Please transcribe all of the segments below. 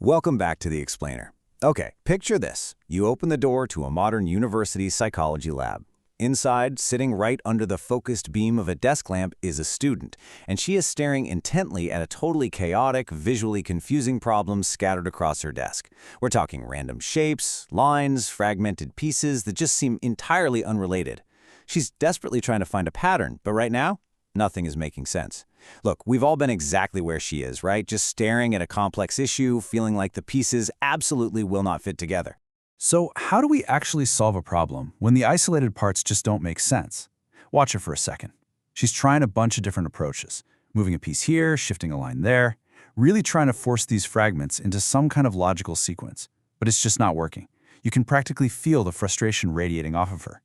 Welcome back to The Explainer. Okay, picture this. You open the door to a modern university psychology lab. Inside, sitting right under the focused beam of a desk lamp, is a student, and she is staring intently at a totally chaotic, visually confusing problem scattered across her desk. We're talking random shapes, lines, fragmented pieces that just seem entirely unrelated. She's desperately trying to find a pattern, but right now, nothing is making sense. Look, we've all been exactly where she is, right? Just staring at a complex issue, feeling like the pieces absolutely will not fit together. So how do we actually solve a problem when the isolated parts just don't make sense? Watch her for a second. She's trying a bunch of different approaches, moving a piece here, shifting a line there, really trying to force these fragments into some kind of logical sequence. But it's just not working. You can practically feel the frustration radiating off of her.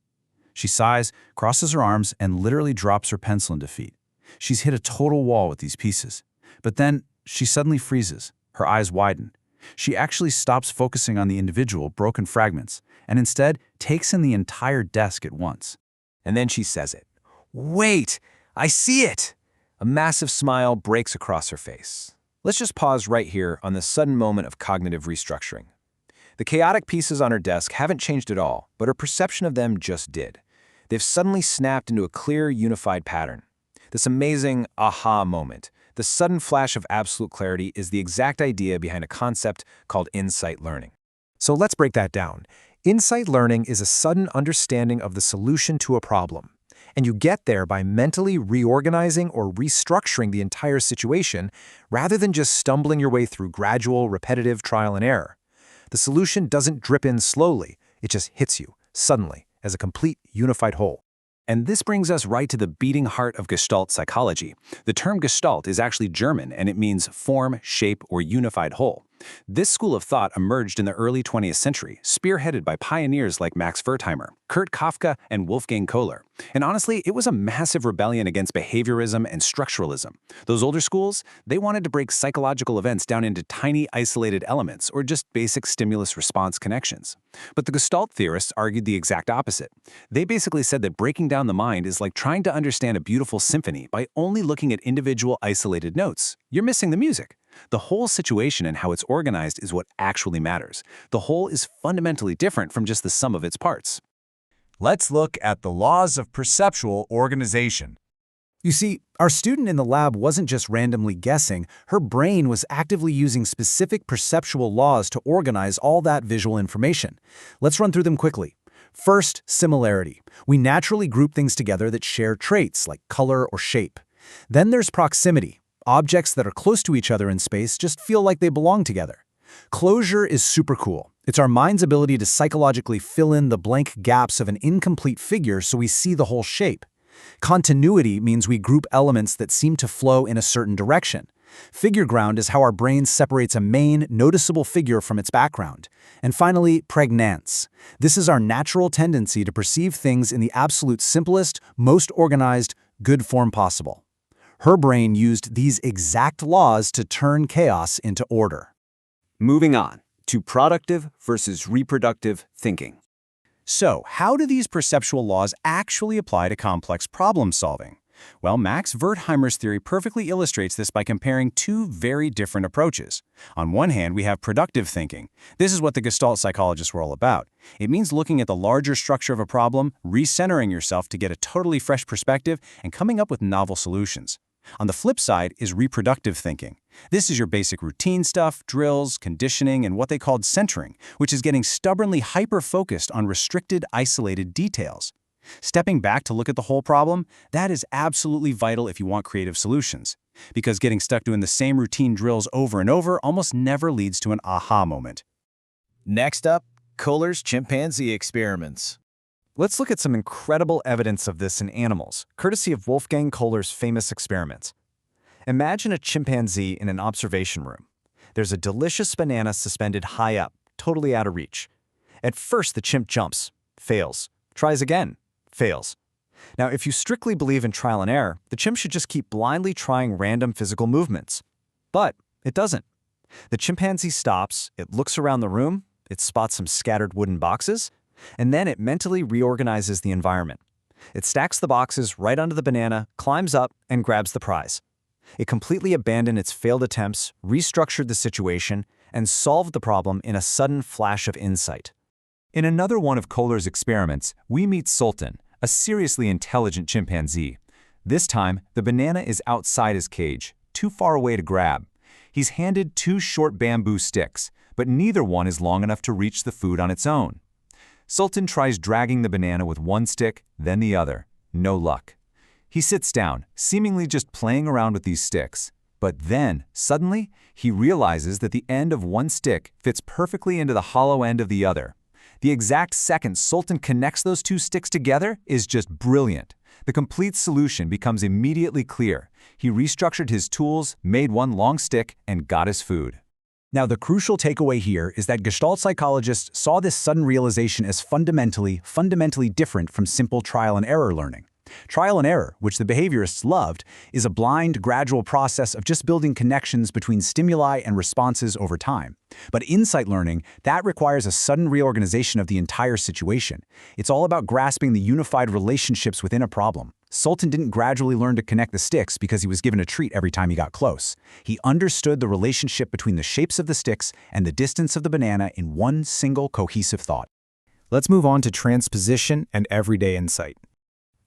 She sighs, crosses her arms, and literally drops her pencil in defeat. She's hit a total wall with these pieces. But then she suddenly freezes. Her eyes widen. She actually stops focusing on the individual broken fragments and instead takes in the entire desk at once. And then she says it. Wait, I see it! A massive smile breaks across her face. Let's just pause right here on this sudden moment of cognitive restructuring. The chaotic pieces on her desk haven't changed at all, but her perception of them just did. They've suddenly snapped into a clear, unified pattern. This amazing aha moment, the sudden flash of absolute clarity, is the exact idea behind a concept called insight learning. So let's break that down. Insight learning is a sudden understanding of the solution to a problem. And you get there by mentally reorganizing or restructuring the entire situation rather than just stumbling your way through gradual, repetitive trial and error. The solution doesn't drip in slowly, it just hits you, suddenly, as a complete, unified whole. And this brings us right to the beating heart of Gestalt psychology. The term Gestalt is actually German, and it means form, shape, or unified whole. This school of thought emerged in the early 20th century, spearheaded by pioneers like Max Wertheimer, Kurt Kafka, and Wolfgang Köhler. And honestly, it was a massive rebellion against behaviorism and structuralism. Those older schools, they wanted to break psychological events down into tiny, isolated elements, or just basic stimulus-response connections. But the Gestalt theorists argued the exact opposite. They basically said that breaking down the mind is like trying to understand a beautiful symphony by only looking at individual isolated notes. You're missing the music. The whole situation and how it's organized is what actually matters. The whole is fundamentally different from just the sum of its parts. Let's look at the laws of perceptual organization. You see, our student in the lab wasn't just randomly guessing, her brain was actively using specific perceptual laws to organize all that visual information. Let's run through them quickly. First, similarity. We naturally group things together that share traits like color or shape. Then there's proximity. Objects that are close to each other in space just feel like they belong together. Closure is super cool. It's our mind's ability to psychologically fill in the blank gaps of an incomplete figure so we see the whole shape. Continuity means we group elements that seem to flow in a certain direction. Figure ground is how our brain separates a main, noticeable figure from its background. And finally, Prägnanz. This is our natural tendency to perceive things in the absolute simplest, most organized, good form possible. Her brain used these exact laws to turn chaos into order. Moving on to productive versus reproductive thinking. So, how do these perceptual laws actually apply to complex problem solving? Well, Max Wertheimer's theory perfectly illustrates this by comparing two very different approaches. On one hand, we have productive thinking. This is what the Gestalt psychologists were all about. It means looking at the larger structure of a problem, recentering yourself to get a totally fresh perspective, and coming up with novel solutions. On the flip side is reproductive thinking. This is your basic routine stuff, drills, conditioning, and what they called centering, which is getting stubbornly hyper-focused on restricted, isolated details. Stepping back to look at the whole problem, that is absolutely vital if you want creative solutions, because getting stuck doing the same routine drills over and over almost never leads to an aha moment. Next up, Köhler's chimpanzee experiments. Let's look at some incredible evidence of this in animals, courtesy of Wolfgang Köhler's famous experiment. Imagine a chimpanzee in an observation room. There's a delicious banana suspended high up, totally out of reach. At first, the chimp jumps, fails, tries again, fails. Now, if you strictly believe in trial and error, the chimp should just keep blindly trying random physical movements. But it doesn't. The chimpanzee stops, it looks around the room, it spots some scattered wooden boxes, and then it mentally reorganizes the environment. It stacks the boxes right onto the banana, climbs up, and grabs the prize. It completely abandoned its failed attempts, restructured the situation, and solved the problem in a sudden flash of insight. In another one of Köhler's experiments, we meet Sultan, a seriously intelligent chimpanzee. This time, the banana is outside his cage, too far away to grab. He's handed 2 short bamboo sticks, but neither one is long enough to reach the food on its own. Sultan tries dragging the banana with one stick, then the other. No luck. He sits down, seemingly just playing around with these sticks. But then, suddenly, he realizes that the end of one stick fits perfectly into the hollow end of the other. The exact second Sultan connects those 2 sticks together is just brilliant. The complete solution becomes immediately clear. He restructured his tools, made one long stick, and got his food. Now, the crucial takeaway here is that Gestalt psychologists saw this sudden realization as fundamentally different from simple trial and error learning. Trial and error, which the behaviorists loved, is a blind, gradual process of just building connections between stimuli and responses over time. But insight learning, that requires a sudden reorganization of the entire situation. It's all about grasping the unified relationships within a problem. Sultan didn't gradually learn to connect the sticks because he was given a treat every time he got close. He understood the relationship between the shapes of the sticks and the distance of the banana in one single cohesive thought. Let's move on to transposition and everyday insight.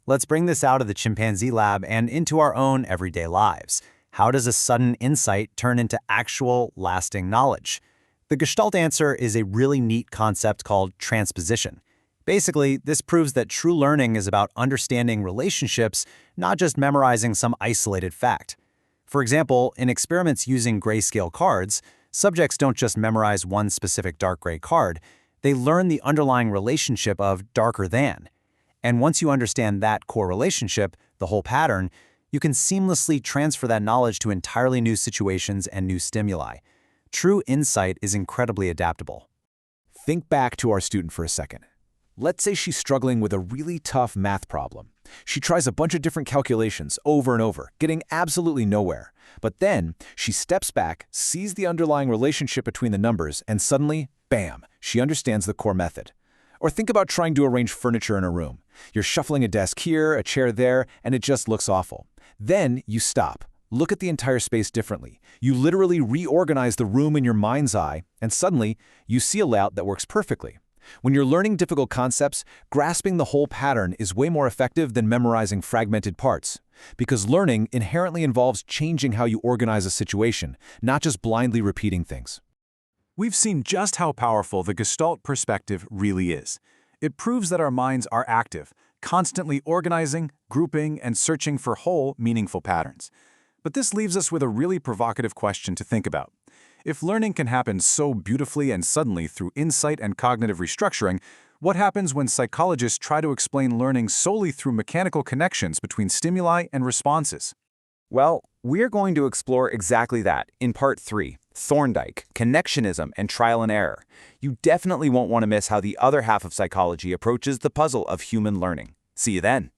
Let's bring this out of the chimpanzee lab and into our own everyday lives. How does a sudden insight turn into actual, lasting knowledge? The Gestalt answer is a really neat concept called transposition. Basically, this proves that true learning is about understanding relationships, not just memorizing some isolated fact. For example, in experiments using grayscale cards, subjects don't just memorize one specific dark gray card, they learn the underlying relationship of darker than. And once you understand that core relationship, the whole pattern, you can seamlessly transfer that knowledge to entirely new situations and new stimuli. True insight is incredibly adaptable. Think back to our student for a second. Let's say she's struggling with a really tough math problem. She tries a bunch of different calculations over and over, getting absolutely nowhere. But then, she steps back, sees the underlying relationship between the numbers, and suddenly, bam, she understands the core method. Or think about trying to arrange furniture in a room. You're shuffling a desk here, a chair there, and it just looks awful. Then you stop. Look at the entire space differently. You literally reorganize the room in your mind's eye, and suddenly, you see a layout that works perfectly. When you're learning difficult concepts, grasping the whole pattern is way more effective than memorizing fragmented parts. Because learning inherently involves changing how you organize a situation, not just blindly repeating things. We've seen just how powerful the Gestalt perspective really is. It proves that our minds are active, constantly organizing, grouping, and searching for whole, meaningful patterns. But this leaves us with a really provocative question to think about. If learning can happen so beautifully and suddenly through insight and cognitive restructuring, what happens when psychologists try to explain learning solely through mechanical connections between stimuli and responses? Well, we're going to explore exactly that in Part 3, Thorndike, Connectionism, and Trial and Error. You definitely won't want to miss how the other half of psychology approaches the puzzle of human learning. See you then.